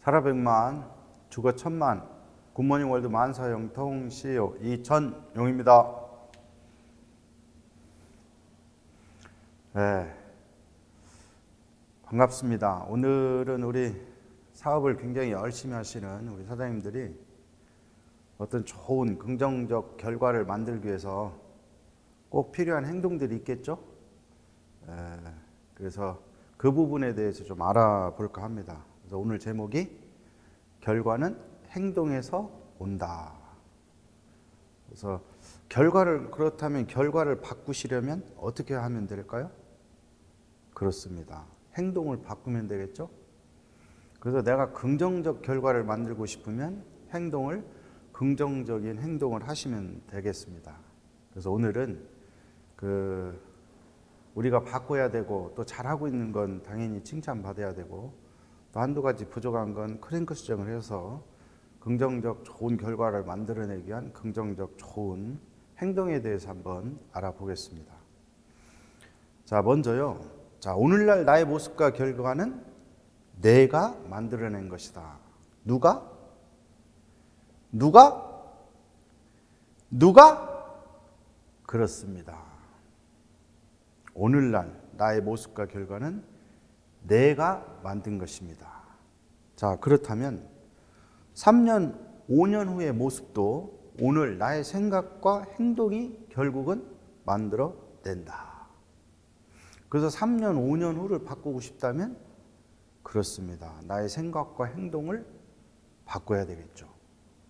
살아 100만, 죽어 1000만. 굿모닝 월드 만사형통 CEO 이천용입니다. 네, 반갑습니다. 오늘은 우리 사업을 굉장히 열심히 하시는 우리 사장님들이 어떤 좋은 긍정적 결과를 만들기 위해서 꼭 필요한 행동들이 있겠죠? 그래서 그 부분에 대해서 좀 알아볼까 합니다. 그래서 오늘 제목이 결과는 행동에서 온다. 그래서 그렇다면 결과를 바꾸시려면 어떻게 하면 될까요? 그렇습니다. 행동을 바꾸면 되겠죠? 그래서 내가 긍정적 결과를 만들고 싶으면 긍정적인 행동을 하시면 되겠습니다. 그래서 오늘은 우리가 바꿔야 되고 또 잘하고 있는 건 당연히 칭찬받아야 되고 또 한두 가지 부족한 건 크랭크 수정을 해서 긍정적 좋은 결과를 만들어내기 위한 긍정적 좋은 행동에 대해서 한번 알아보겠습니다. 자, 먼저요. 자, 오늘날 나의 모습과 결과는 내가 만들어낸 것이다. 누가? 그렇습니다. 오늘날 나의 모습과 결과는 내가 만든 것입니다. 자, 그렇다면 3년, 5년 후의 모습도 오늘 나의 생각과 행동이 결국은 만들어낸다. 그래서 3년, 5년 후를 바꾸고 싶다면 그렇습니다. 나의 생각과 행동을 바꿔야 되겠죠.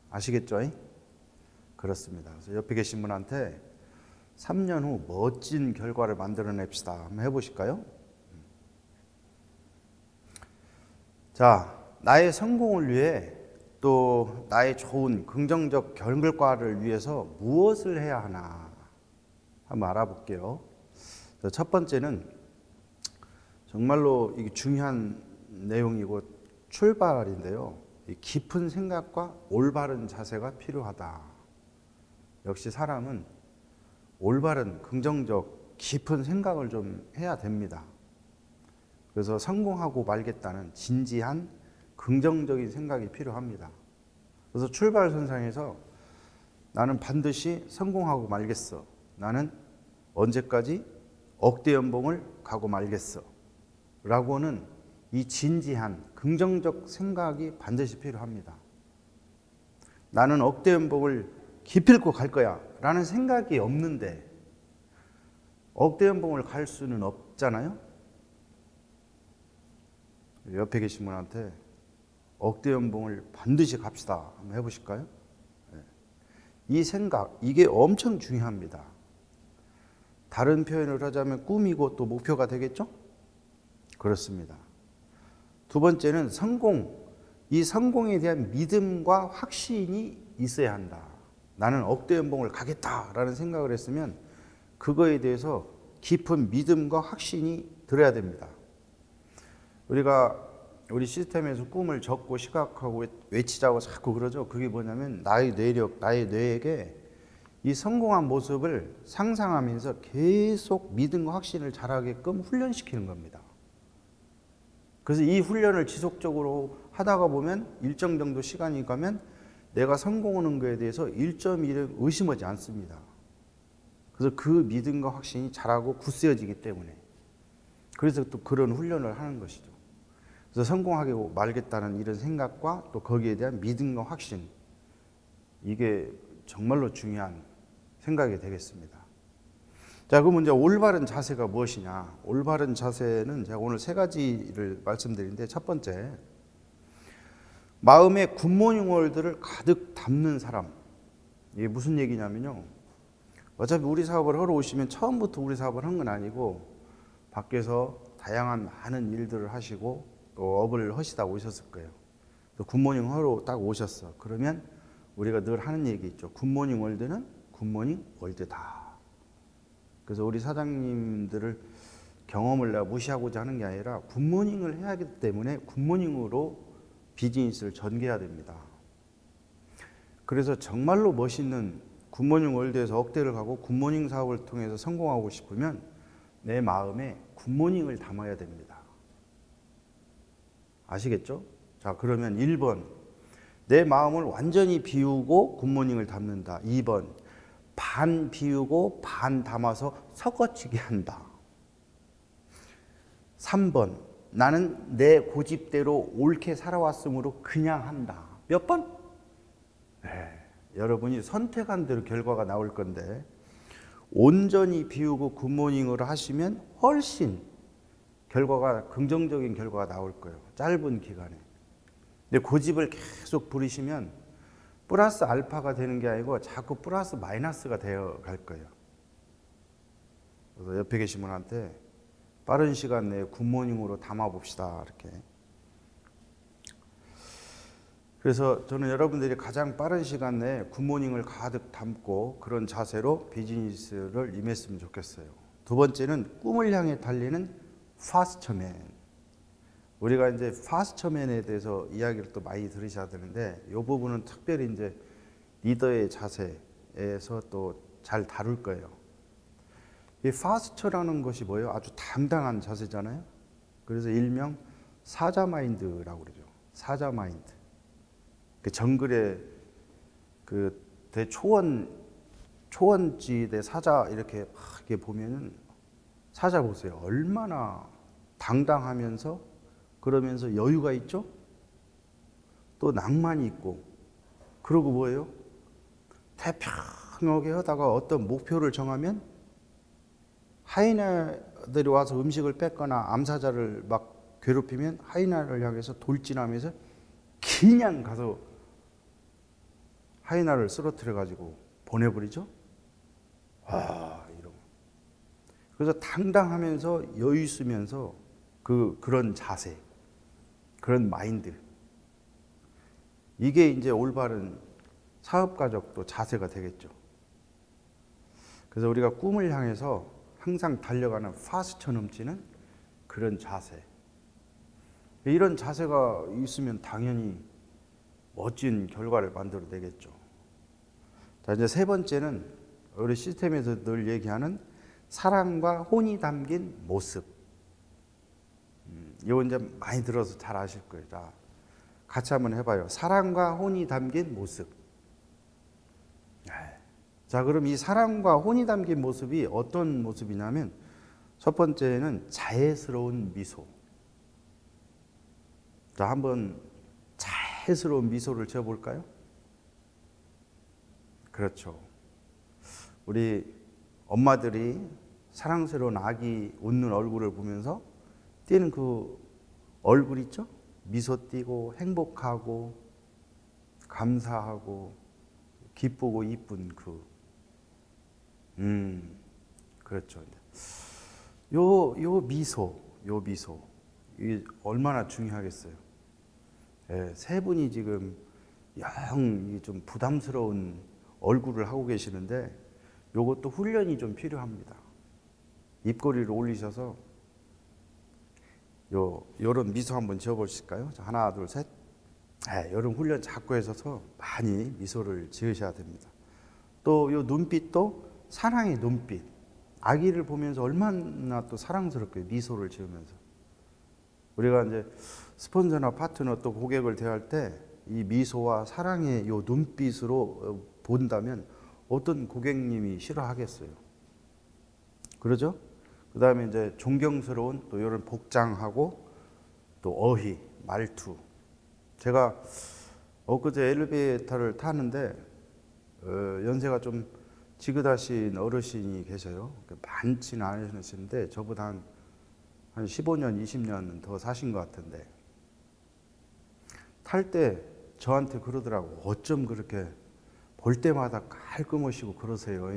아시겠죠? 그렇습니다. 그래서 옆에 계신 분한테 3년 후 멋진 결과를 만들어냅시다. 한번 해보실까요? 자, 나의 성공을 위해 또 나의 좋은 긍정적 결과를 위해서 무엇을 해야 하나 한번 알아볼게요. 첫 번째는 정말로 이게 중요한 내용이고 출발인데요. 깊은 생각과 올바른 자세가 필요하다. 역시 사람은 올바른 긍정적 깊은 생각을 좀 해야 됩니다. 그래서 성공하고 말겠다는 진지한 긍정적인 생각이 필요합니다. 그래서 출발선상에서 나는 반드시 성공하고 말겠어. 나는 언제까지 억대 연봉을 가고 말겠어. 라고는 이 진지한 긍정적 생각이 반드시 필요합니다. 나는 억대 연봉을 기필코 갈 거야. 라는 생각이 없는데 억대 연봉을 갈 수는 없잖아요. 옆에 계신 분한테 억대 연봉을 반드시 갑시다. 한번 해보실까요? 이 생각, 이게 엄청 중요합니다. 다른 표현을 하자면 꿈이고 또 목표가 되겠죠? 그렇습니다. 두 번째는 이 성공에 대한 믿음과 확신이 있어야 한다. 나는 억대 연봉을 가겠다라는 생각을 했으면 그거에 대해서 깊은 믿음과 확신이 들어야 됩니다. 우리 시스템에서 꿈을 적고 시각하고 외치자고 자꾸 그러죠. 그게 뭐냐면 나의 뇌력, 나의 뇌에게 이 성공한 모습을 상상하면서 계속 믿음과 확신을 자라게끔 훈련시키는 겁니다. 그래서 이 훈련을 지속적으로 하다가 보면 일정 정도 시간이 가면 내가 성공하는 것에 대해서 1.1을 의심하지 않습니다. 그래서 그 믿음과 확신이 자라고 굳세어지기 때문에 그래서 또 그런 훈련을 하는 것이죠. 그래서 성공하고 말겠다는 이런 생각과 또 거기에 대한 믿음과 확신, 이게 정말로 중요한 생각이 되겠습니다. 자, 그럼 이제 올바른 자세가 무엇이냐? 올바른 자세는 제가 오늘 3가지를 말씀드리는데, 첫 번째, 마음에 굿모닝 월드를 가득 담는 사람. 이게 무슨 얘기냐면요, 어차피 우리 사업을 하러 오시면 처음부터 우리 사업을 한 건 아니고 밖에서 다양한 많은 일들을 하시고 또 업을 하시다 오셨을 거예요. 또 굿모닝 하러 딱 오셨어. 그러면 우리가 늘 하는 얘기 있죠. 굿모닝 월드는 굿모닝 월드다. 그래서 우리 사장님들을 경험을 내가 무시하고자 하는 게 아니라 굿모닝을 해야 하기 때문에 굿모닝으로 비즈니스를 전개해야 됩니다. 그래서 정말로 멋있는 굿모닝 월드에서 억대를 가고 굿모닝 사업을 통해서 성공하고 싶으면 내 마음에 굿모닝을 담아야 됩니다. 아시겠죠? 자, 그러면 1번. 내 마음을 완전히 비우고 굿모닝을 담는다. 2번. 반 비우고 반 담아서 섞어치게 한다. 3번. 나는 내 고집대로 옳게 살아왔으므로 그냥 한다. 몇 번? 네, 여러분이 선택한 대로 결과가 나올 건데 온전히 비우고 굿모닝을 하시면 훨씬 결과가 긍정적인 결과가 나올 거예요. 짧은 기간에. 근데 고집을 계속 부리시면 플러스 알파가 되는 게 아니고 자꾸 플러스 마이너스가 되어 갈 거예요. 그래서 옆에 계신 분한테 빠른 시간 내에 굿모닝으로 담아봅시다. 이렇게. 그래서 저는 여러분들이 가장 빠른 시간 내에 굿모닝을 가득 담고 그런 자세로 비즈니스를 임했으면 좋겠어요. 두 번째는 꿈을 향해 달리는 파스터맨. 우리가 이제 파스터맨에 대해서 이야기를 또 많이 들으셔야 되는데 이 부분은 특별히 이제 리더의 자세에서 또 잘 다룰 거예요. 이 파스터라는 것이 뭐예요? 아주 당당한 자세잖아요. 그래서 일명 사자 마인드라고 그러죠. 사자 마인드. 그 정글의 그 초원지대 사자 이렇게 보면은 사자 보세요. 얼마나 당당하면서 그러면서 여유가 있죠? 또 낭만이 있고. 그러고 뭐예요? 태평하게 하다가 어떤 목표를 정하면 하이나들이 와서 음식을 뺏거나 암사자를 막 괴롭히면 하이나를 향해서 돌진하면서 그냥 가서 하이나를 쓰러뜨려 가지고 보내버리죠. 이런. 그래서 당당하면서 여유 있으면서 그런 자세, 그런 마인드. 이게 이제 올바른 사업가적도 자세가 되겠죠. 그래서 우리가 꿈을 향해서 항상 달려가는 파스터 넘치는 그런 자세. 이런 자세가 있으면 당연히 멋진 결과를 만들어내겠죠. 자, 이제 세 번째는 우리 시스템에서 늘 얘기하는 사랑과 혼이 담긴 모습. 이거 이제 많이 들어서 잘 아실 거예요. 자, 같이 한번 해봐요. 사랑과 혼이 담긴 모습. 자, 그럼 이 사랑과 혼이 담긴 모습이 어떤 모습이냐면 첫 번째는 자애스러운 미소. 자, 한번 자애스러운 미소를 지어볼까요? 그렇죠. 우리 엄마들이 사랑스러운 아기 웃는 얼굴을 보면서 띄는 그 얼굴 있죠? 미소 띄고 행복하고 감사하고 기쁘고 이쁜 그렇죠. 요 미소, 이게 얼마나 중요하겠어요. 예, 세 분이 지금 영 좀 부담스러운 얼굴을 하고 계시는데 요것도 훈련이 좀 필요합니다. 입꼬리를 올리셔서 요런 미소 한번 지어보실까요? 자, 하나, 둘, 셋. 요런 훈련 자꾸 하셔서 많이 미소를 지으셔야 됩니다. 또 요 눈빛도 사랑의 눈빛. 아기를 보면서 얼마나 또 사랑스럽게 미소를 지으면서. 우리가 이제 스폰서나 파트너 또 고객을 대할 때 이 미소와 사랑의 요 눈빛으로 본다면 어떤 고객님이 싫어하겠어요. 그러죠? 그 다음에 이제 존경스러운 또 이런 복장하고 또 어휘, 말투. 제가 엊그제 엘리베이터를 타는데 연세가 좀 지긋하신 어르신이 계셔요. 많지는 않으시는데 저보다 한 15년, 20년 더 사신 것 같은데 탈 때 저한테 그러더라고. 어쩜 그렇게 볼 때마다 깔끔하시고 그러세요.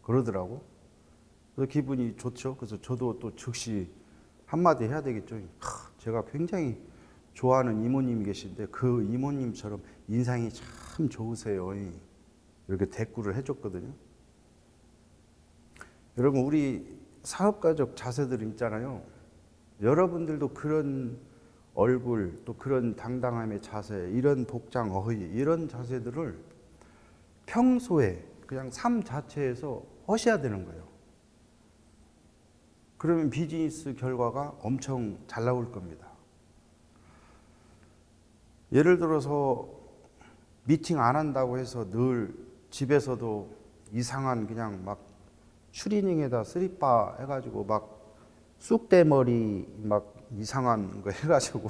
그러더라고. 그래서 기분이 좋죠. 그래서 저도 또 즉시 한마디 해야 되겠죠. 제가 굉장히 좋아하는 이모님이 계신데 그 이모님처럼 인상이 참 좋으세요. 이렇게 대꾸를 해줬거든요. 여러분, 우리 사업가적 자세들 있잖아요. 여러분들도 그런 얼굴, 또 그런 당당함의 자세, 이런 복장, 어휘, 이런 자세들을 평소에 그냥 삶 자체에서 하셔야 되는 거예요. 그러면 비즈니스 결과가 엄청 잘 나올 겁니다. 예를 들어서 미팅 안 한다고 해서 늘 집에서도 이상한 그냥 막 추리닝에다 쓰리빠 해가지고 막 쑥대머리 막 이상한 거 해가지고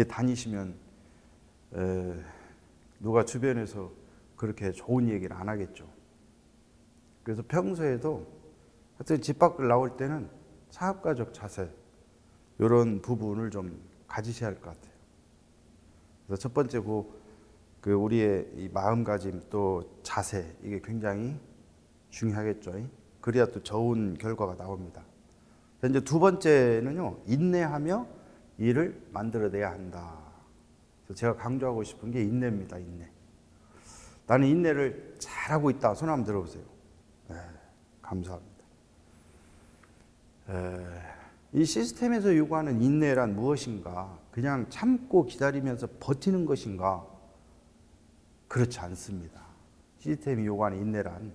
다니시면 누가 주변에서 그렇게 좋은 얘기를 안 하겠죠. 그래서 평소에도 하여튼 집 밖을 나올 때는 사업가적 자세 이런 부분을 좀 가지셔야 할 것 같아요. 그래서 첫 번째 그 우리의 이 마음가짐 또 자세 이게 굉장히 중요하겠죠. 그래야 또 좋은 결과가 나옵니다. 이제 두 번째는요, 인내하며 일을 만들어내야 한다. 그래서 제가 강조하고 싶은 게 인내입니다. 인내. 나는 인내를 잘하고 있다. 손 한번 들어보세요. 네, 감사합니다. 이 시스템에서 요구하는 인내란 무엇인가? 그냥 참고 기다리면서 버티는 것인가? 그렇지 않습니다. 시스템이 요구하는 인내란,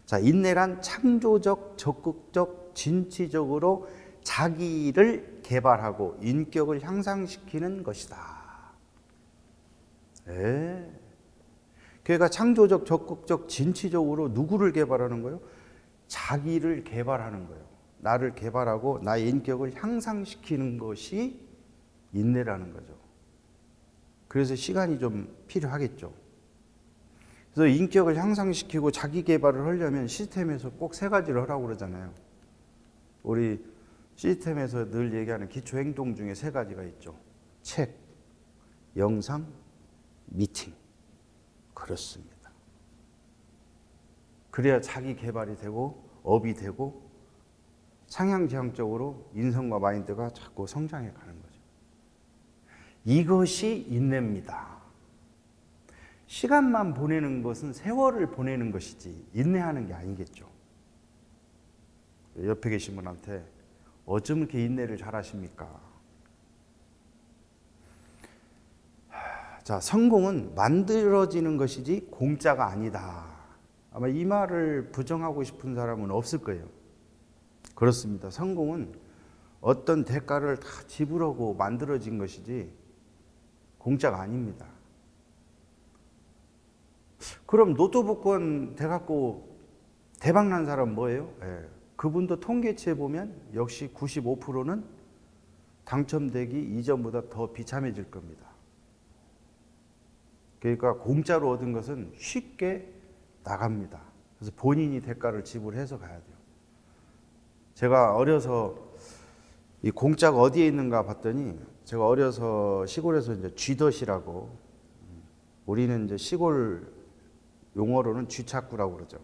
자, 인내란 창조적, 적극적, 진취적으로 자기를 개발하고 인격을 향상시키는 것이다. 그러니까 창조적, 적극적, 진취적으로 누구를 개발하는 거예요? 자기를 개발하는 거예요. 나를 개발하고 나의 인격을 향상시키는 것이 인내라는 거죠. 그래서 시간이 좀 필요하겠죠. 그래서 인격을 향상시키고 자기 개발을 하려면 시스템에서 꼭 세 가지를 하라고 그러잖아요. 우리 시스템에서 늘 얘기하는 기초 행동 중에 세 가지가 있죠. 책, 영상, 미팅. 그렇습니다. 그래야 자기 개발이 되고 업이 되고 상향지향적으로 인성과 마인드가 자꾸 성장해 가는 거죠. 이것이 인내입니다. 시간만 보내는 것은 세월을 보내는 것이지 인내하는 게 아니겠죠. 옆에 계신 분한테 어쩜 이렇게 인내를 잘하십니까? 자, 성공은 만들어지는 것이지 공짜가 아니다. 아마 이 말을 부정하고 싶은 사람은 없을 거예요. 그렇습니다. 성공은 어떤 대가를 다 지불하고 만들어진 것이지 공짜가 아닙니다. 그럼 로또 복권 돼갖고 대박난 사람 뭐예요? 그분도 통계치에 보면 역시 95%는 당첨되기 이전보다 더 비참해질 겁니다. 그러니까 공짜로 얻은 것은 쉽게 나갑니다. 그래서 본인이 대가를 지불해서 가야 돼요. 제가 어려서 이 공짜가 어디에 있는가 봤더니 제가 어려서 시골에서 이제 쥐덫이라고, 우리는 이제 시골 용어로는 쥐착구라고 그러죠.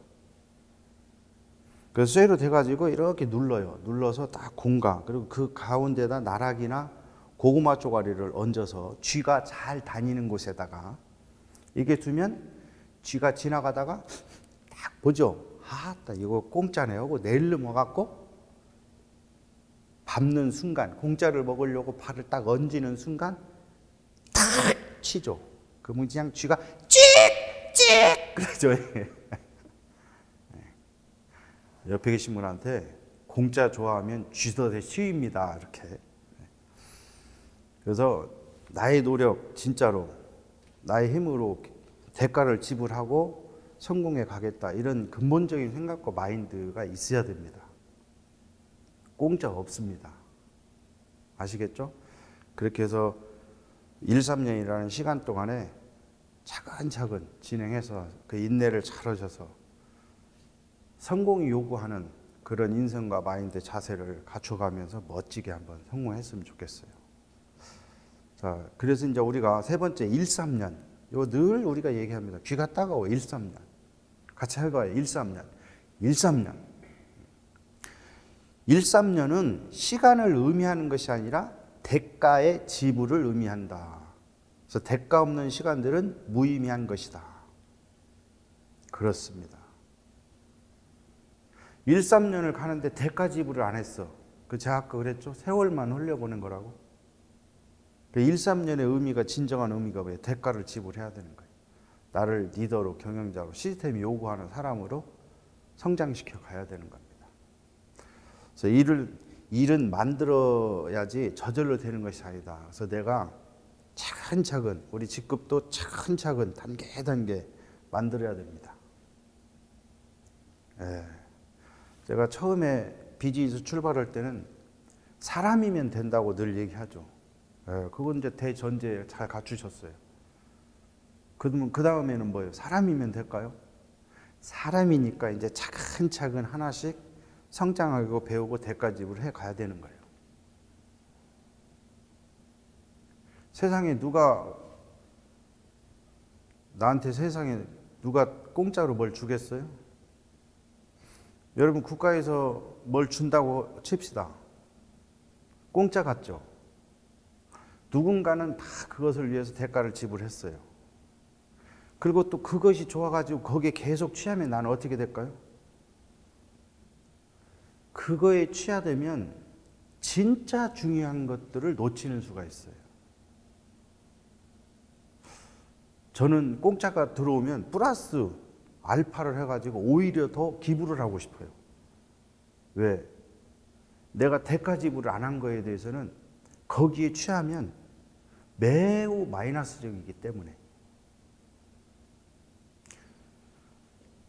그래서 쇠로 돼가지고 이렇게 눌러요. 눌러서 딱 공간, 그리고 그 가운데다 나락이나 고구마 쪼가리를 얹어서 쥐가 잘 다니는 곳에다가 이게 두면 쥐가 지나가다가 딱 보죠. 아따 이거 공짜네 하고 내일로 먹어갖고 밟는 순간, 공짜를 먹으려고 발을 딱 얹는 순간 탁 치죠. 그러면 그냥 쥐가 찍찍 그러죠. 옆에 계신 분한테 공짜 좋아하면 쥐덫에 치입니다. 이렇게. 그래서 나의 노력, 진짜로 나의 힘으로 대가를 지불하고 성공해 가겠다. 이런 근본적인 생각과 마인드가 있어야 됩니다. 공짜가 없습니다. 아시겠죠? 그렇게 해서 1, 3년이라는 시간 동안에 차근차근 진행해서 그 인내를 잘 하셔서 성공이 요구하는 그런 인성과 마인드 자세를 갖춰가면서 멋지게 한번 성공했으면 좋겠어요. 자, 그래서 이제 우리가 세 번째 1, 3년. 이거 늘 우리가 얘기합니다. 귀가 따가워 1, 3년. 같이 해봐요. 1, 3년. 1, 3년. 1, 3년은 시간을 의미하는 것이 아니라 대가의 지불을 의미한다. 그래서 대가 없는 시간들은 무의미한 것이다. 그렇습니다. 1, 3년을 가는데 대가 지불을 안 했어. 제가 아까 그랬죠? 세월만 흘려보낸 거라고. 1, 3년의 의미가, 진정한 의미가 뭐예요? 대가를 지불해야 되는 거예요. 나를 리더로, 경영자로, 시스템이 요구하는 사람으로 성장시켜 가야 되는 겁니다. 그래서 일은 만들어야지 저절로 되는 것이 아니다. 그래서 내가 차근차근 우리 직급도 차근차근 단계 만들어야 됩니다. 예. 제가 처음에 비즈니스 출발할 때는 사람이면 된다고 늘 얘기하죠. 예. 그건 이제 대전제 잘 갖추셨어요. 그러면 그 다음에는 뭐예요? 사람이면 될까요? 사람이니까 이제 차근차근 하나씩 성장하고 배우고 대가집을 해 가야 되는 거예요. 세상에 나한테 세상에 누가 공짜로 뭘 주겠어요? 여러분 국가에서 뭘 준다고 칩시다. 공짜 같죠? 누군가는 다 그것을 위해서 대가를 지불했어요. 그리고 또 그것이 좋아가지고 거기에 계속 취하면 나는 어떻게 될까요? 그거에 취하되면 진짜 중요한 것들을 놓치는 수가 있어요. 저는 공짜가 들어오면 플러스 알파를 해가지고 오히려 더 기부를 하고 싶어요. 왜? 내가 대가 지불을 안 한 거에 대해서는 거기에 취하면 매우 마이너스적이기 때문에.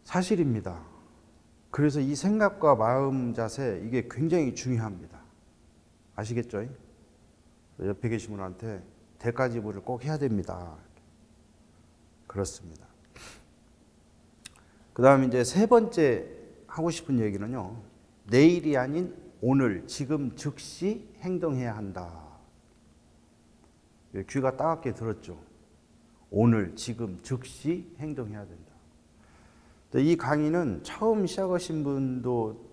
사실입니다. 그래서 이 생각과 마음 자세 이게 굉장히 중요합니다. 아시겠죠? 옆에 계신 분한테 대가 지불을 꼭 해야 됩니다. 그렇습니다. 그 다음 이제 세 번째 하고 싶은 얘기는요. 내일이 아닌 오늘, 지금 즉시 행동해야 한다. 귀가 따갑게 들었죠. 오늘, 지금 즉시 행동해야 된다. 이 강의는 처음 시작하신 분도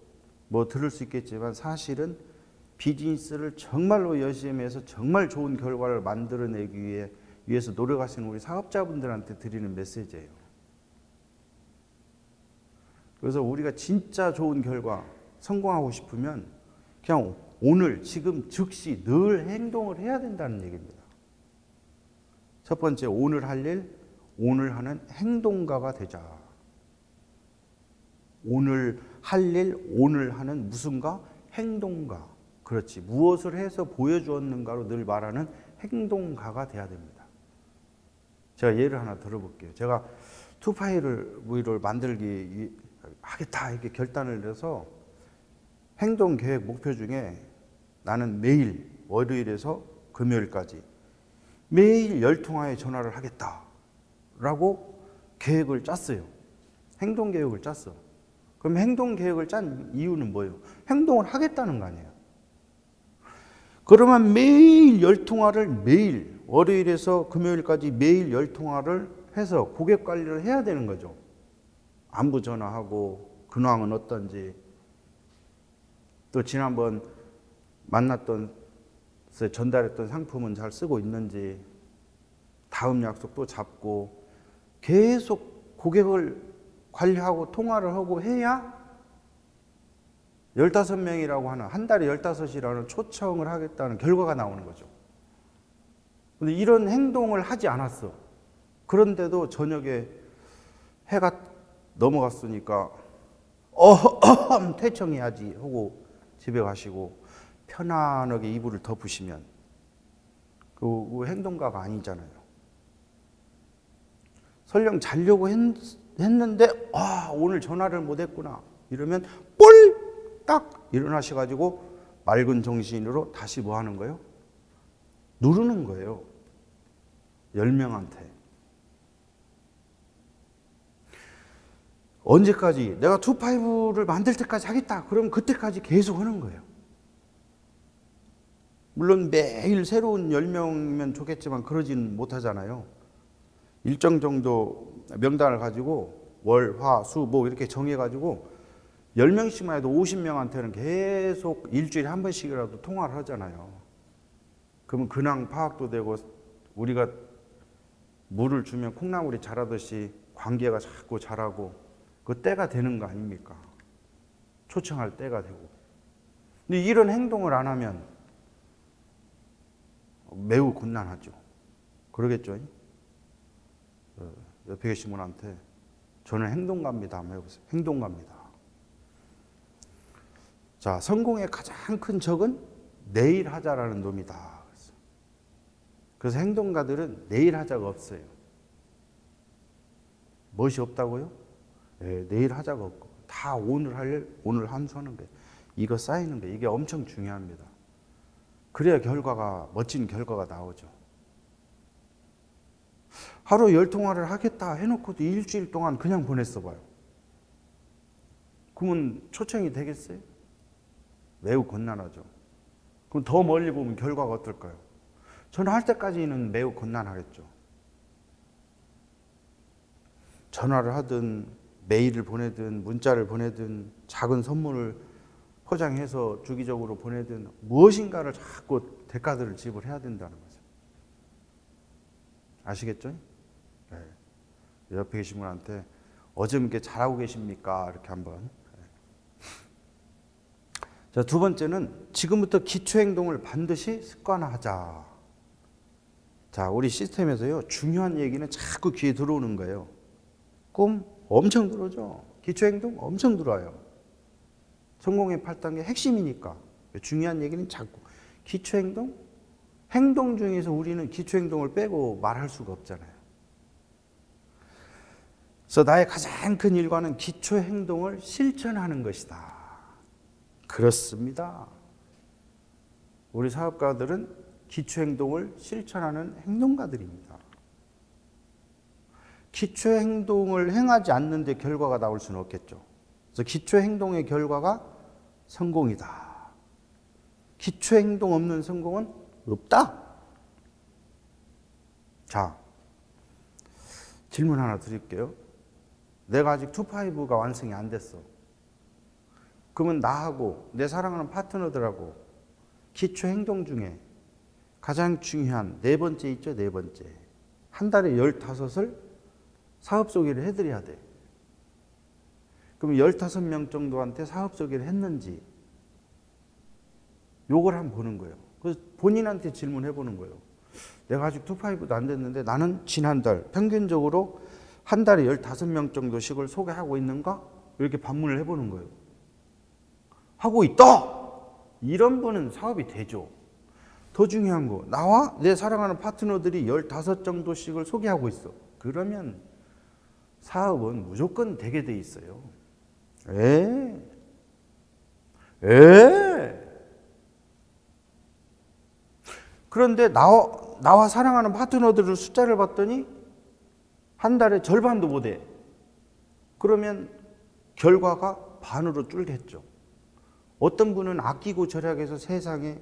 뭐 들을 수 있겠지만 사실은 비즈니스를 정말로 열심히 해서 정말 좋은 결과를 만들어내기 위해서 노력하시는 우리 사업자분들한테 드리는 메시지예요. 그래서 우리가 진짜 좋은 결과, 성공하고 싶으면 그냥 오늘, 지금, 즉시 늘 행동을 해야 된다는 얘기입니다. 첫 번째, 오늘 할 일, 오늘 하는 행동가가 되자. 오늘 할 일, 오늘 하는 무슨가? 행동가. 그렇지. 무엇을 해서 보여주었는가로 늘 말하는 행동가가 돼야 됩니다. 제가 예를 하나 들어볼게요. 제가 투파이를 만들기 하겠다 이렇게 결단을 해서 행동 계획 목표 중에 나는 매일 월요일에서 금요일까지 매일 10통화의 전화를 하겠다라고 계획을 짰어요. 행동 계획을 짰어. 그럼 행동 계획을 짠 이유는 뭐예요? 행동을 하겠다는 거 아니에요. 그러면 매일 10통화를 매일 월요일에서 금요일까지 매일 10통화를 해서 고객 관리를 해야 되는 거죠. 안부 전화하고 근황은 어떤지, 또 지난번 만났던 전달했던 상품은 잘 쓰고 있는지, 다음 약속도 잡고 계속 고객을 관리하고 통화를 하고 해야 15명이라고 하는, 한 달에 15이라는 초청을 하겠다는 결과가 나오는 거죠. 근데 이런 행동을 하지 않았어. 그런데도 저녁에 해가 넘어갔으니까 퇴청해야지 하고 집에 가시고 편안하게 이불을 덮으시면 그 행동가가 아니잖아요. 설령 자려고 했는데 오늘 전화를 못했구나 이러면 딱 일어나셔가지고 맑은 정신으로 다시 뭐 하는 거예요? 누르는 거예요. 10명한테. 언제까지? 내가 투파이브를 만들 때까지 하겠다. 그럼 그때까지 계속 하는 거예요. 물론 매일 새로운 10명이면 좋겠지만 그러진 못하잖아요. 일정 정도 명단을 가지고 월, 화, 수, 목 이렇게 정해가지고 10명씩만 해도 50명한테는 계속 일주일에 한 번씩이라도 통화를 하잖아요. 그러면 근황 파악도 되고 우리가 물을 주면 콩나물이 자라듯이 관계가 자꾸 자라고 그 때가 되는 거 아닙니까? 초청할 때가 되고. 근데 이런 행동을 안 하면 매우 곤란하죠. 그러겠죠? 옆에 계신 분한테 저는 행동가입니다 한번 해보세요. 행동가입니다. 자, 성공의 가장 큰 적은 내일 하자라는 놈이다. 그래서 행동가들은 내일 하자가 없어요. 멋이 없다고요? 네, 내일 하자가 없고 다 오늘 할 일, 오늘 함수하는 거예요. 이거 쌓이는 거예요. 이게 엄청 중요합니다. 그래야 멋진 결과가 나오죠. 하루 10통화를 하겠다 해놓고도 일주일 동안 그냥 보냈어 봐요. 그러면 초청이 되겠어요? 매우 곤란하죠. 그럼 더 멀리 보면 결과가 어떨까요? 전화할 때까지는 매우 곤란하겠죠. 전화를 하든 메일을 보내든 문자를 보내든 작은 선물을 포장해서 주기적으로 보내든 무엇인가를 자꾸 대가들을 지불해야 된다는 거죠. 아시겠죠? 네. 옆에 계신 분한테 어저께 잘하고 계십니까? 이렇게 한번. 자, 두 번째는 지금부터 기초행동을 반드시 습관화하자. 자, 우리 시스템에서요, 중요한 얘기는 자꾸 귀에 들어오는 거예요. 꿈 엄청 들어오죠. 기초행동 엄청 들어와요. 성공의 8단계 핵심이니까. 중요한 얘기는 자꾸. 기초행동? 행동 중에서 우리는 기초행동을 빼고 말할 수가 없잖아요. 그래서 나의 가장 큰 일과는 기초행동을 실천하는 것이다. 그렇습니다. 우리 사업가들은 기초행동을 실천하는 행동가들입니다. 기초행동을 행하지 않는데 결과가 나올 수는 없겠죠. 그래서 기초행동의 결과가 성공이다. 기초행동 없는 성공은 없다. 자, 질문 하나 드릴게요. 내가 아직 2-5가 완성이 안 됐어. 그러면 나하고 내 사랑하는 파트너들하고 기초행동 중에 가장 중요한 네 번째 있죠, 네 번째. 한 달에 15을 사업 소개를 해드려야 돼. 그럼 15명 정도한테 사업 소개를 했는지 요걸 한번 보는 거예요. 그래서 본인한테 질문해 보는 거예요. 내가 아직 2-5도 안 됐는데 나는 지난달 평균적으로 한 달에 15명 정도씩을 소개하고 있는가? 이렇게 반문을 해보는 거예요. 하고 있다! 이런 분은 사업이 되죠. 더 중요한 거, 나와 내 사랑하는 파트너들이 15 정도씩을 소개하고 있어. 그러면 사업은 무조건 되게 돼 있어요. 그런데 나와 사랑하는 파트너들을 숫자를 봤더니 한 달에 절반도 못 해. 그러면 결과가 반으로 줄겠죠. 어떤 분은 아끼고 절약해서 세상에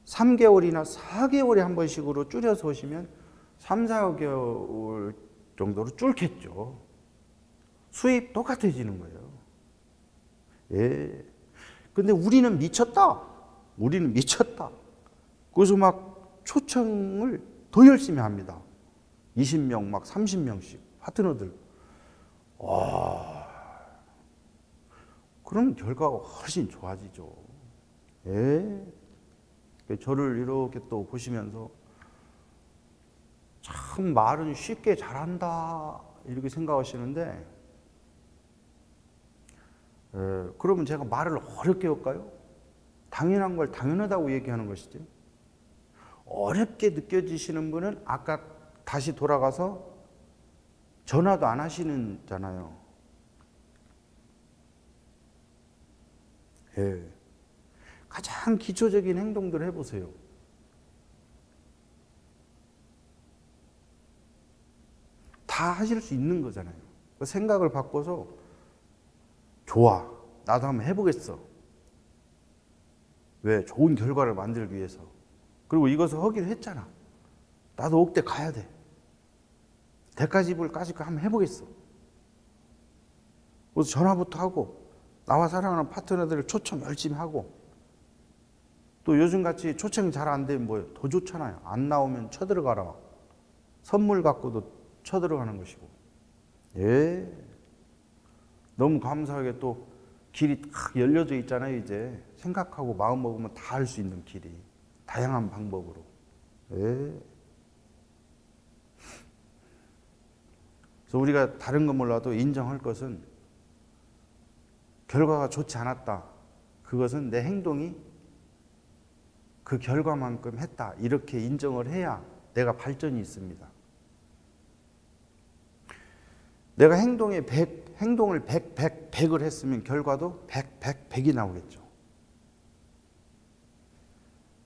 3개월이나 4개월에 한 번씩으로 줄여서 오시면 3-4개월 정도로 줄겠죠. 수입 똑같아지는 거예요. 예. 근데 우리는 미쳤다. 우리는 미쳤다. 그래서 막 초청을 더 열심히 합니다. 20명, 막 30명씩 파트너들. 와. 그럼 결과가 훨씬 좋아지죠. 예. 저를 이렇게 또 보시면서 참 말은 쉽게 잘한다 이렇게 생각하시는데, 그러면 제가 말을 어렵게 할까요? 당연한 걸 당연하다고 얘기하는 것이지. 어렵게 느껴지시는 분은 아까 다시 돌아가서 전화도 안 하시는잖아요. 예. 가장 기초적인 행동들을 해보세요. 다 하실 수 있는 거잖아요. 생각을 바꿔서 좋아, 나도 한번 해보겠어. 왜? 좋은 결과를 만들기 위해서. 그리고 이것을 하기로 했잖아. 나도 옥대 가야 돼. 대가지불까지 한번 해보겠어. 그래서 전화부터 하고 나와 사랑하는 파트너들을 초청 열심히 하고, 또 요즘같이 초청 잘 안 되면 뭐예요? 더 좋잖아요. 안 나오면 쳐들어가라. 선물 갖고도 쳐들어가는 것이고. 예. 너무 감사하게 또 길이 딱 열려져 있잖아요. 이제 생각하고 마음 먹으면 다 할 수 있는 길이. 다양한 방법으로. 예. 그래서 우리가 다른 건 몰라도 인정할 것은 결과가 좋지 않았다. 그것은 내 행동이 그 결과만큼 했다. 이렇게 인정을 해야 내가 발전이 있습니다. 내가 행동을 100을 했으면 결과도 100이 나오겠죠.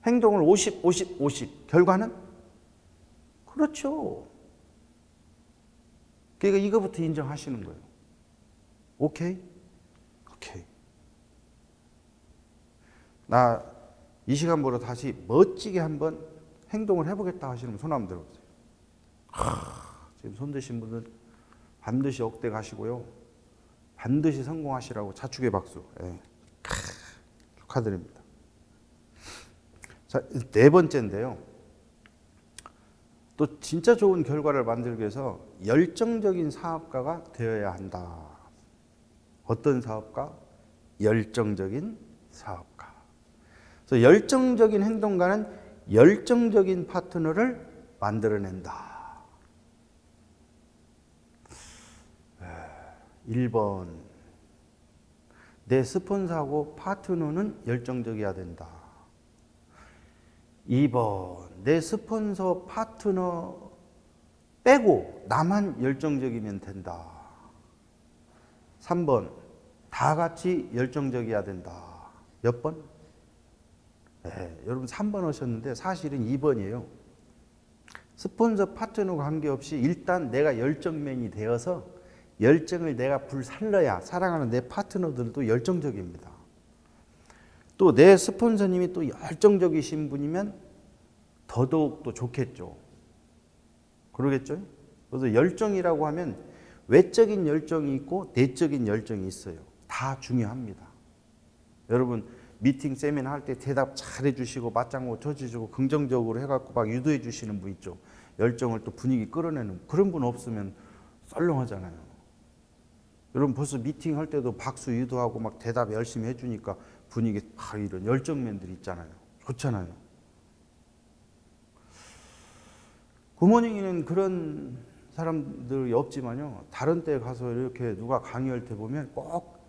행동을 50. 결과는? 그렇죠. 그러니까 이거부터 인정하시는 거예요. 오케이? 나 이 시간 보러 다시 멋지게 한번 행동을 해보겠다 하시면 손 한번 들어보세요. 지금 손 드신 분들 반드시 억대 가시고요. 반드시 성공하시라고 자축의 박수. 예. 축하드립니다. 자, 네 번째인데요. 또 진짜 좋은 결과를 만들기 위해서 열정적인 사업가가 되어야 한다. 어떤 사업가? 열정적인 사업가. 그래서 열정적인 행동가는 열정적인 파트너를 만들어낸다. 1번, 내 스폰서하고 파트너는 열정적이어야 된다. 2번, 내 스폰서 파트너 빼고 나만 열정적이면 된다. 3번, 다 같이 열정적이어야 된다. 몇 번? 네, 여러분 3번 하셨는데 사실은 2번이에요. 스폰서 파트너 관계없이 일단 내가 열정맨이 되어서 열정을 내가 불살러야 사랑하는 내 파트너들도 열정적입니다. 또 내 스폰서님이 또 열정적이신 분이면 더더욱 또 좋겠죠. 그러겠죠? 그래서 열정이라고 하면 외적인 열정이 있고 내적인 열정이 있어요. 다 중요합니다. 여러분 미팅 세미나 할 때 대답 잘 해주시고 맞장구 쳐주시고 긍정적으로 해갖고 막 유도해 주시는 분 있죠. 열정을 또 분위기 끌어내는 그런 분 없으면 썰렁하잖아요. 여러분 벌써 미팅 할 때도 박수 유도하고 막 대답 열심히 해주니까 분위기 막 이런 열정맨들이 있잖아요. 좋잖아요. 굿모닝에는 그런 사람들이 없지만요. 다른 데 가서 이렇게 누가 강의할 때 보면 꼭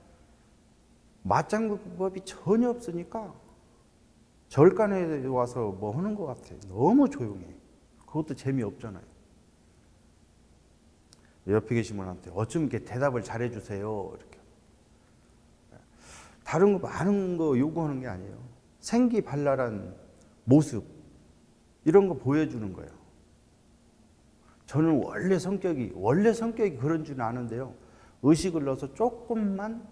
맞장구법이 전혀 없으니까 절간에 와서 뭐 하는 것 같아요. 너무 조용해. 그것도 재미없잖아요. 옆에 계신 분한테 어쩜 이렇게 대답을 잘해주세요. 이렇게. 다른 거 많은 거 요구하는 게 아니에요. 생기발랄한 모습 이런 거 보여주는 거예요. 저는 원래 성격이 그런 줄은 아는데요. 의식을 넣어서 조금만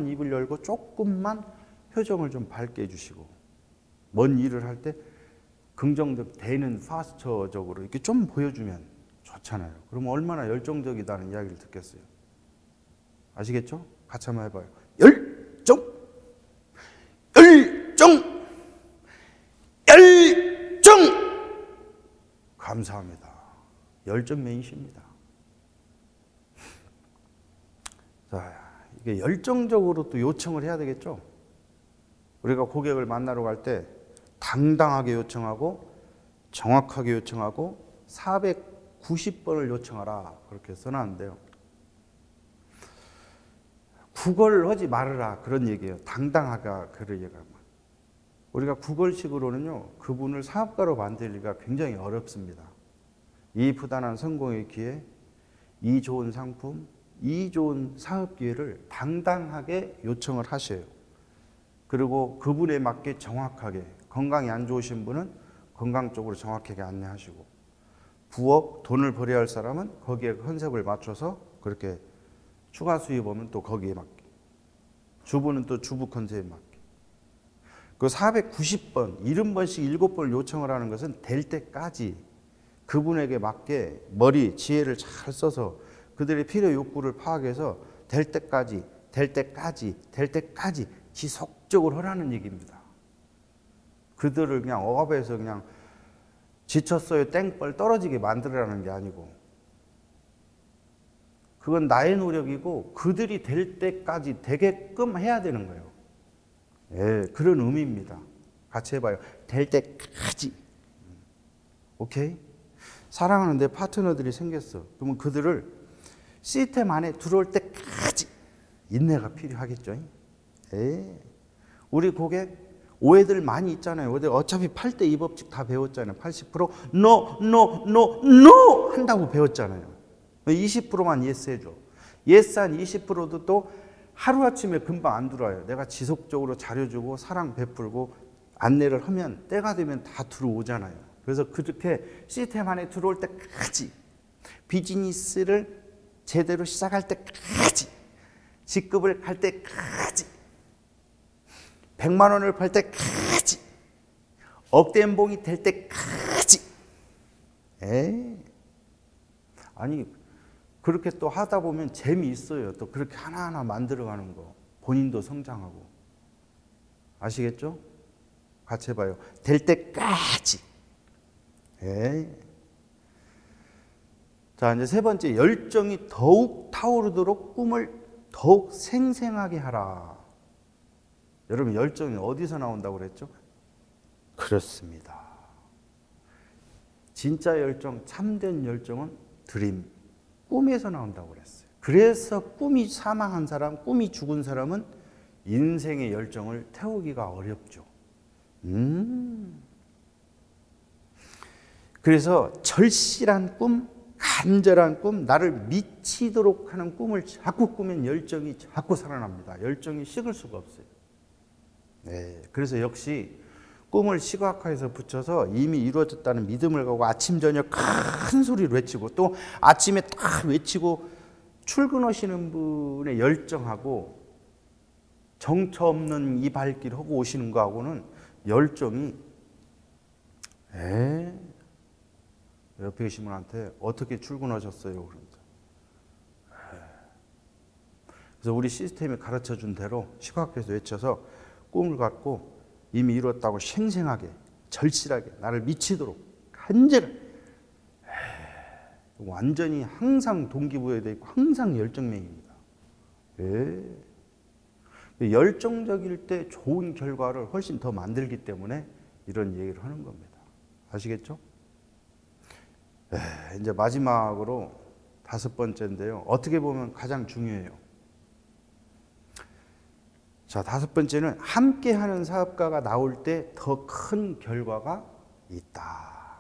입을 열고 조금만 표정을 좀 밝게 해주시고 뭔 일을 할 때 긍정적 대는 파스처적으로 이렇게 좀 보여주면 좋잖아요. 그럼 얼마나 열정적이다는 이야기를 듣겠어요. 아시겠죠? 같이 한번 해봐요. 열정! 감사합니다. 열정맨이십니다. 자, 이게 열정적으로 또 요청을 해야 되겠죠? 우리가 고객을 만나러 갈 때 당당하게 요청하고 정확하게 요청하고 490번을 요청하라 그렇게 써놨는데요. 구걸하지 말아라 그런 얘기예요. 당당하가 그런 얘기가. 우리가 구걸식으로는요 그분을 사업가로 만들기가 굉장히 어렵습니다. 이 부단한 성공의 기회, 이 좋은 상품, 이 좋은 사업 기회를 당당하게 요청을 하셔요. 그리고 그분에 맞게 정확하게, 건강이 안 좋으신 분은 건강 쪽으로 정확하게 안내하시고, 부업, 돈을 벌여야 할 사람은 거기에 컨셉을 맞춰서 그렇게 추가 수입 오면 또 거기에 맞게, 주부는 또 주부 컨셉에 맞게. 그 490번, 70번씩 7번을 요청을 하는 것은 될 때까지 그분에게 맞게 머리, 지혜를 잘 써서 그들의 필요 욕구를 파악해서 될 때까지 지속적으로 하라는 얘기입니다. 그들을 그냥 억압해서 그냥 지쳤어요 땡벌 떨어지게 만들으라는 게 아니고, 그건 나의 노력이고 그들이 될 때까지 되게끔 해야 되는 거예요. 예, 그런 의미입니다. 같이 해봐요. 될 때까지. 오케이? 사랑하는 내 파트너들이 생겼어. 그러면 그들을 시스템 안에 들어올 때까지 인내가 필요하겠죠. 예. 우리 고객 오해들 많이 있잖아요. 어차피 8대 2 법칙 다 배웠잖아요. 80% no, no, no, no 한다고 배웠잖아요. 20%만 yes 해줘. yes 한 20%도 또 하루아침에 금방 안 들어와요. 내가 지속적으로 잘해주고 사랑 베풀고 안내를 하면 때가 되면 다 들어오잖아요. 그래서 그렇게 시스템 안에 들어올 때까지 비즈니스를 제대로 시작할 때까지 직급을 갈 때까지 100만 원을 팔 때까지 억대 연봉이 될 때까지 아니 그렇게 또 하다 보면 재미있어요. 또 그렇게 하나하나 만들어가는 거 본인도 성장하고 아시겠죠? 같이 해봐요. 될 때까지. 자, 이제 세 번째, 열정이 더욱 타오르도록 꿈을 더욱 생생하게 하라. 여러분, 열정이 어디서 나온다고 그랬죠? 그렇습니다. 진짜 열정, 참된 열정은 드림, 꿈에서 나온다고 그랬어요. 그래서 꿈이 사망한 사람, 꿈이 죽은 사람은 인생의 열정을 태우기가 어렵죠. 그래서 절실한 꿈, 간절한 꿈, 나를 미치도록 하는 꿈을 자꾸 꾸면 열정이 자꾸 살아납니다. 열정이 식을 수가 없어요. 그래서 역시 꿈을 시각화해서 붙여서 이미 이루어졌다는 믿음을 갖고 아침 저녁 큰 소리로 외치고 또 아침에 딱 외치고 출근하시는 분의 열정하고 정처 없는 이 발길 하고 오시는 거하고는 열정이 옆에 계신 분한테 어떻게 출근하셨어요? 그러면서. 그래서 우리 시스템이 가르쳐 준 대로 시각화해서 외쳐서 꿈을 갖고 이미 이뤘다고 생생하게 절실하게 나를 미치도록 간절하게 완전히 항상 동기부여되어 있고 항상 열정맹입니다. 열정적일 때 좋은 결과를 훨씬 더 만들기 때문에 이런 얘기를 하는 겁니다. 아시겠죠? 이제 마지막으로 5번째인데요. 어떻게 보면 가장 중요해요. 자, 5번째는 함께하는 사업가가 나올 때 더 큰 결과가 있다.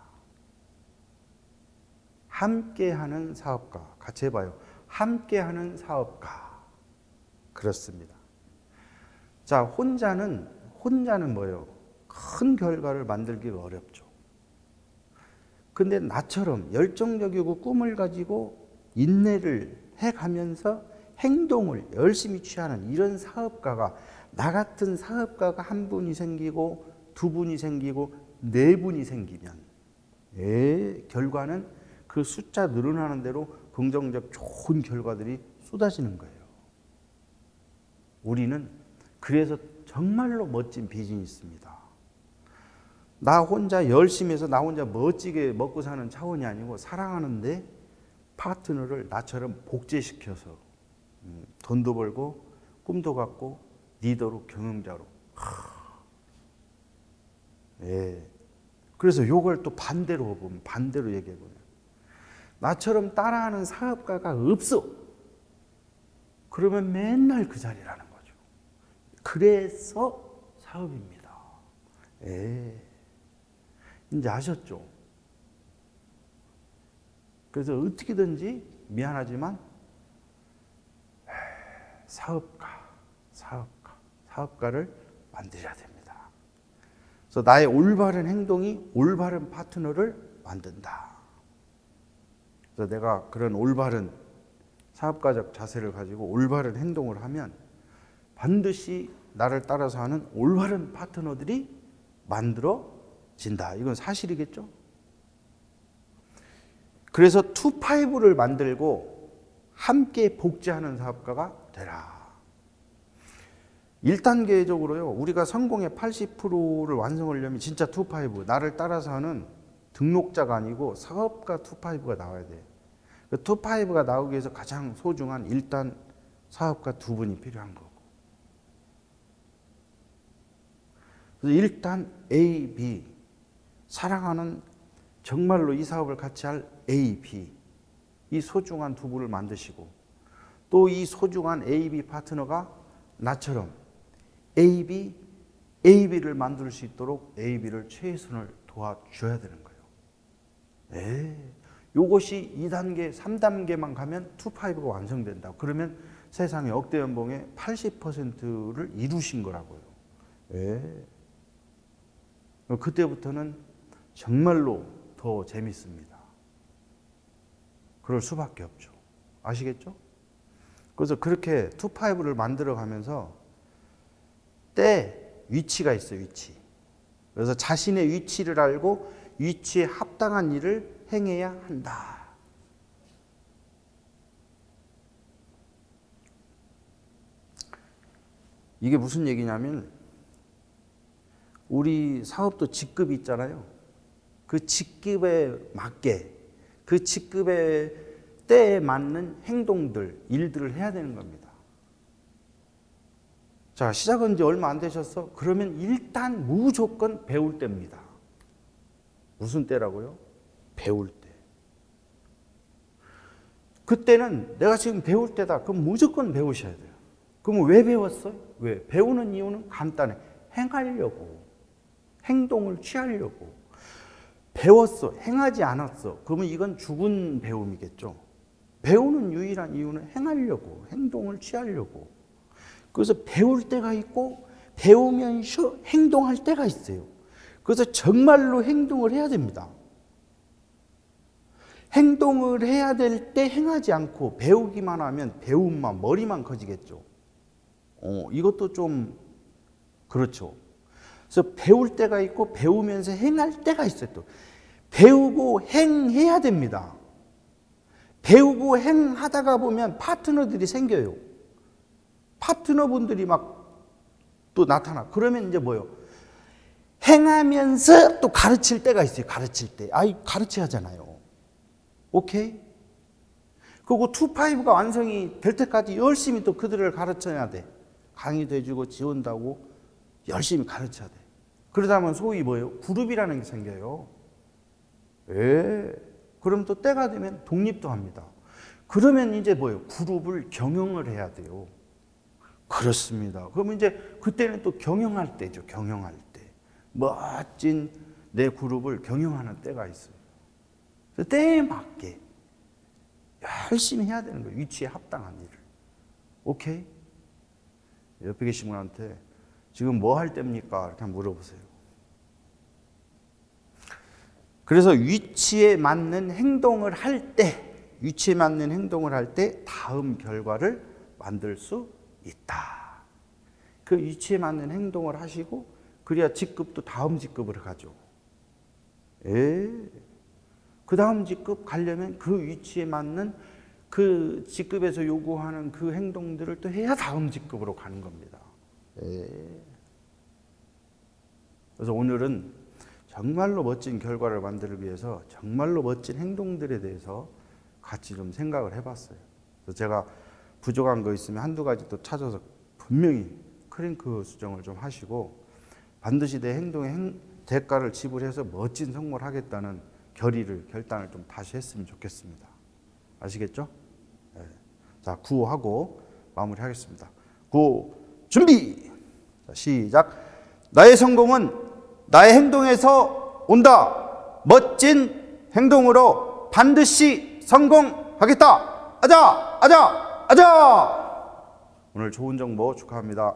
함께하는 사업가. 같이 해봐요. 함께하는 사업가. 그렇습니다. 자, 혼자는 뭐예요? 큰 결과를 만들기가 어렵죠. 근데 나처럼 열정적이고 꿈을 가지고 인내를 해가면서 행동을 열심히 취하는 이런 사업가가, 나 같은 사업가가 1분이 생기고 2분이 생기고 4분이 생기면 결과는 그 숫자 늘어나는 대로 긍정적 좋은 결과들이 쏟아지는 거예요. 우리는 그래서 정말로 멋진 비즈니스입니다. 나 혼자 열심히 해서 나 혼자 멋지게 먹고 사는 차원이 아니고 사랑하는데 파트너를 나처럼 복제시켜서 돈도 벌고 꿈도 갖고 리더로 경영자로. 그래서 이걸 또 반대로 보면 반대로 얘기해보면 나처럼 따라하는 사업가가 없어. 그러면 맨날 그 자리라는 거죠. 그래서 사업입니다. 이제 아셨죠? 그래서 어떻게든지 미안하지만 사업가를 만들어야 됩니다. 그래서 나의 올바른 행동이 올바른 파트너를 만든다. 그래서 내가 그런 올바른 사업가적 자세를 가지고 올바른 행동을 하면 반드시 나를 따라서 하는 올바른 파트너들이 만들어진다. 이건 사실이겠죠? 그래서 2-5를 만들고 함께 복제하는 사업가가 되라. 1단계적으로요. 우리가 성공의 80%를 완성하려면 진짜 2-5, 나를 따라서 하는 등록자가 아니고 사업가 2-5가 나와야 돼요. 그 2-5가 나오기 위해서 가장 소중한 일단 사업가 2분이 필요한 거고. 그래서 일단 A, B, 사랑하는 정말로 이 사업을 같이 할 A, B, 이 소중한 2분을 만드시고 또 이 소중한 A, B 파트너가 나처럼 A, B AB를 만들 수 있도록 AB를 최선을 도와줘야 되는 거예요. 요것이 2단계, 3단계만 가면 2.5가 완성된다. 그러면 세상의 억대 연봉의 80%를 이루신 거라고요. 그때부터는 정말로 더 재밌습니다. 그럴 수밖에 없죠. 아시겠죠? 그래서 그렇게 2.5를 만들어 가면서 때 위치가 있어요. 위치. 그래서 자신의 위치를 알고 위치에 합당한 일을 행해야 한다. 이게 무슨 얘기냐면 우리 사업도 직급이 있잖아요. 그 직급에 맞게 그 직급의 때에 맞는 행동들, 일들을 해야 되는 겁니다. 자, 시작한 지 얼마 안 되셨어? 그러면 일단 무조건 배울 때입니다. 무슨 때라고요? 배울 때. 그때는 내가 지금 배울 때다. 그럼 무조건 배우셔야 돼요. 그럼 왜 배웠어요? 왜? 배우는 이유는 간단해. 행하려고. 행동을 취하려고. 배웠어. 행하지 않았어. 그러면 이건 죽은 배움이겠죠. 배우는 유일한 이유는 행하려고. 행동을 취하려고. 그래서 배울 때가 있고 배우면서 행동할 때가 있어요. 그래서 정말로 행동을 해야 됩니다. 행동을 해야 될 때 행하지 않고 배우기만 하면 배움만, 머리만 커지겠죠. 이것도 좀 그렇죠. 그래서 배울 때가 있고 배우면서 행할 때가 있어요. 또 배우고 행해야 됩니다. 배우고 행하다가 보면 파트너들이 생겨요. 파트너분들이 막 또 나타나. 그러면 이제 뭐요? 행하면서 또 가르칠 때가 있어요. 가르칠 때. 가르쳐야 하잖아요. 오케이? 그리고 2.5가 완성이 될 때까지 열심히 또 그들을 가르쳐야 돼. 강의도 해주고 지원도 열심히 가르쳐야 돼. 그러다 보면 소위 뭐예요? 그룹이라는 게 생겨요. 그럼 또 때가 되면 독립도 합니다. 그러면 이제 뭐예요? 그룹을 경영을 해야 돼요. 그렇습니다. 그러면 이제 그때는 또 경영할 때죠. 경영할 때. 멋진 내 그룹을 경영하는 때가 있어요. 그래서 때에 맞게 열심히 해야 되는 거예요. 위치에 합당한 일을. 오케이? 옆에 계신 분한테 지금 뭐 할 때입니까? 이렇게 물어보세요. 그래서 위치에 맞는 행동을 할 때, 위치에 맞는 행동을 할 때 다음 결과를 만들 수 있다. 그 위치에 맞는 행동을 하시고 그래야 직급도 다음 직급으로 가죠. 그 다음 직급 가려면 그 위치에 맞는 그 직급에서 요구하는 그 행동들을 또 해야 다음 직급으로 가는 겁니다. 그래서 오늘은 정말로 멋진 결과를 만들기 위해서 정말로 멋진 행동들에 대해서 같이 좀 생각을 해봤어요. 그래서 제가 부족한 거 있으면 한두 가지 또 찾아서 분명히 크랭크 수정을 좀 하시고 반드시 내 행동의 대가를 지불해서 멋진 성공을 하겠다는 결단을 좀 다시 했으면 좋겠습니다. 아시겠죠? 네. 자, 구호하고 마무리하겠습니다. 구호 준비! 자, 시작! 나의 성공은 나의 행동에서 온다. 멋진 행동으로 반드시 성공하겠다. 아자! 아자! 아자! 오늘 좋은 정보 축하합니다.